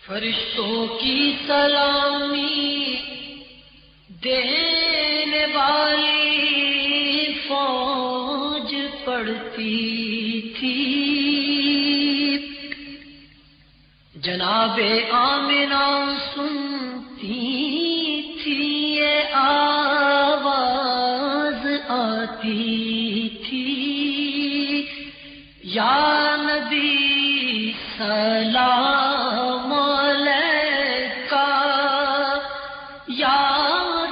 فرشتوں کی سلامی دینے والی فوج پڑتی تھی، جناب آمنہ سنتی تھی، یہ آواز آتی تھی، یا نبی سلام علیکہ، یا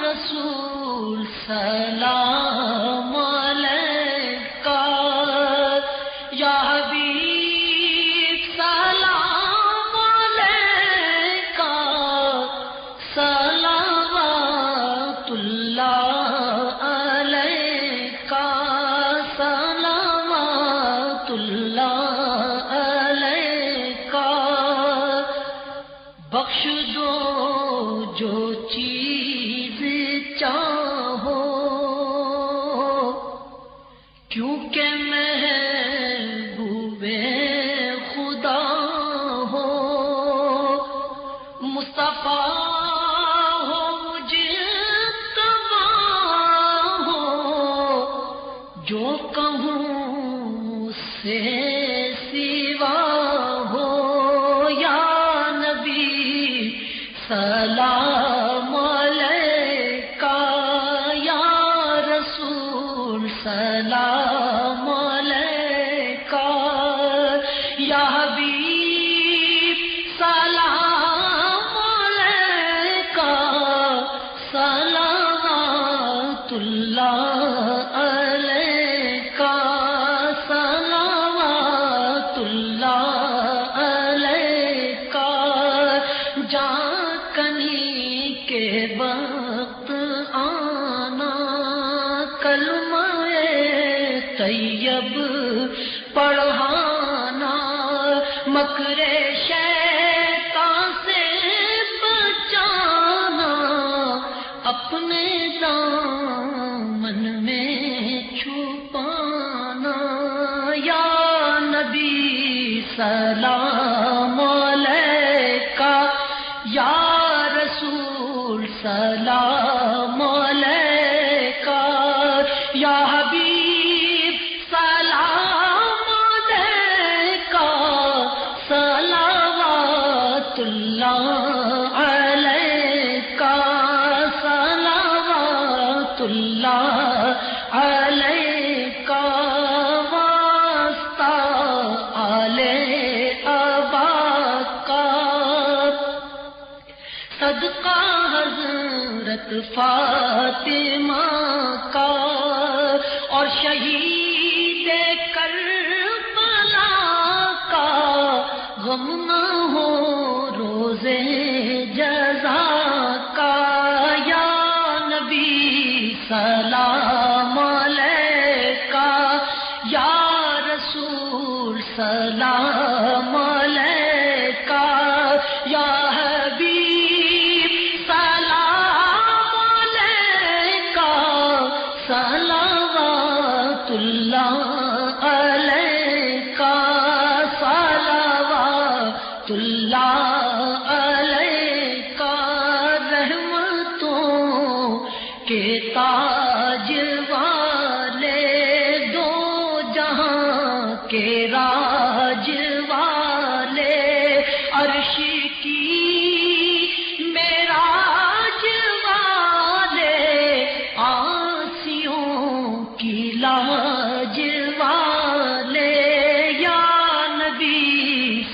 رسول سلام علیکہ، یا حبیب سلام علیکہ، صلوات اللہ علیکہ، صلوات اللہ علیکہ، بخش دو جو چیز چاہو، کیونکہ محبوب خدا ہو، مصطفیٰ ہو، مجتبیٰ ہو، جو کہوں اس سے سوا ہو، یا نبی سلام علیکہ، یا رسول سلام علیکہ، یا حبیب سلام علیکہ، صلوات اللہ علیکہ، صلوات اللہ علیکہ، کنی کے وقت آنا، کلمہ طیب پڑھانا، مکر شیطان سے بچانا، اپنے دامن میں چھپانا، یا نبی سلام علیکہ، یا رسول سلام علیکہ، یا حبیب سلام علیکہ، صلوات اللہ علیکہ، صلوات اللہ علیکہ، واسطہ آل ابا کا، صدقہ حضرت فاطمہ کا، اور شہید کربلا کا، غم نہ ہو روزے جزا کا، یا نبی سلام علیکہ، یا رسول سلام علیکہ، یا حبیب سلام علیکہ، صلوات اللہ علیکہ، صلوات اللہ علیکہ، رحمتوں کے تاج والے، دو جہاں کے راج والے، عرش کی معراج والے، آسیوں کی لاج والے، یا نبی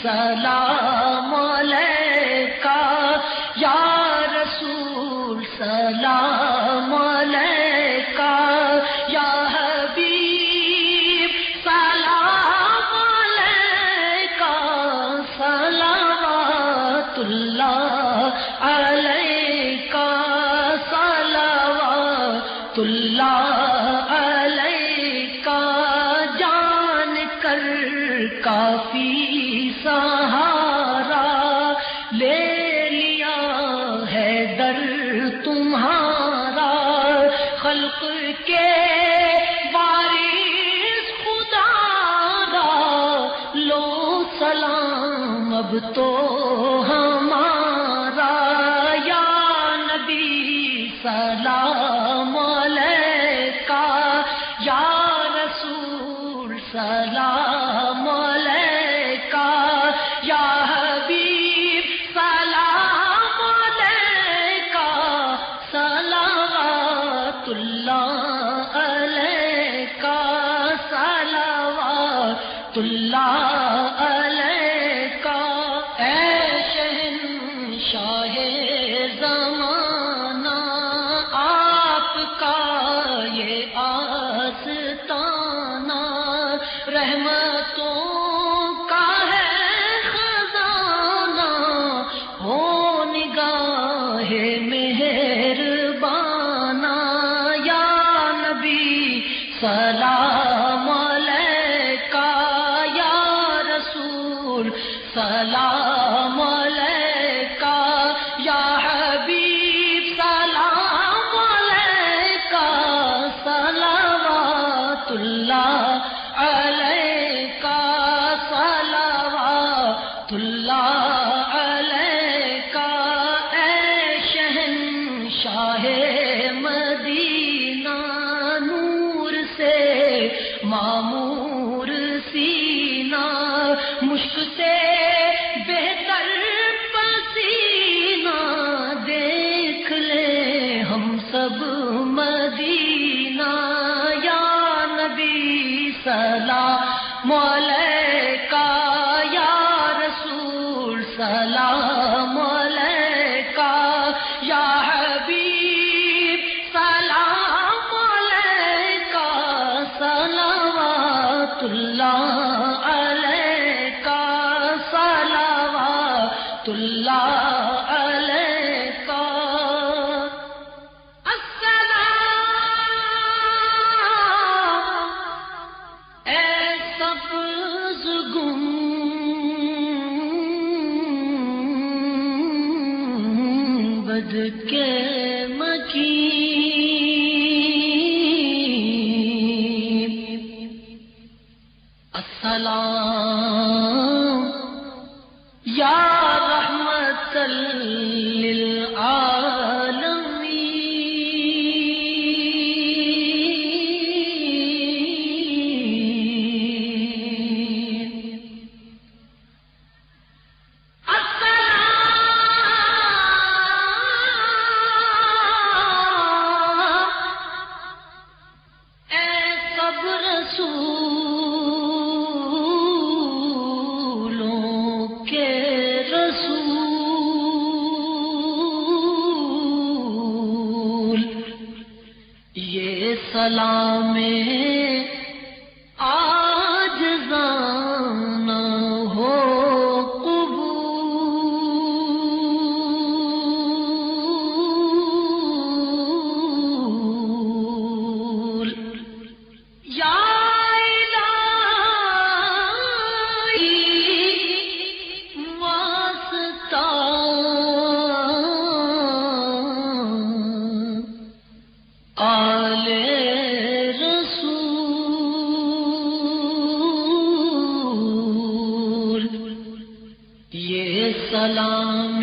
سلام علیکہ، یا رسول سلام علیکہ، یا حبیب سلام علیکہ، صلوات اللہ علیکہ، صلوات اللہ علیکہ، جان کر کافی سہارا لے لیا ہے در تمہارا، خلق کے وارث خدا را، لو سلام اب تو ہمارا، اللہ علیکا، اے شہنشاہ زمانہ، آپ کا یہ آستانہ، رحمتوں کا ہے خزانہ، ہو نگاہ مہربانہ، یا نبی سلام علیکہ، یا رسول سلام علیکہ، یا حبیب سلام علیکہ، صلوات اللہ علیکہ، صلوات اللہ علیکہ، اے شہنشاہ مدینہ، نور سے معمور سینہ، مشک سے بہتر پسینہ، دیکھ لے ہم سب مدینہ، یا نبی سلام علیکہ، یا رسول سلام علیکہ، یا حبیب سلام علیکہ، صلوات اللہ علیکہ، صلوات اللہ علیکہ، السلام اے سبز گنبد کے مکین، السلام یا رحمت للعالمین، السلام اے سب رسولوں کے رسول، یہ سلام عاجزانہ ہو قبول، یا الہی واسطہ آل رسول، یہ سلام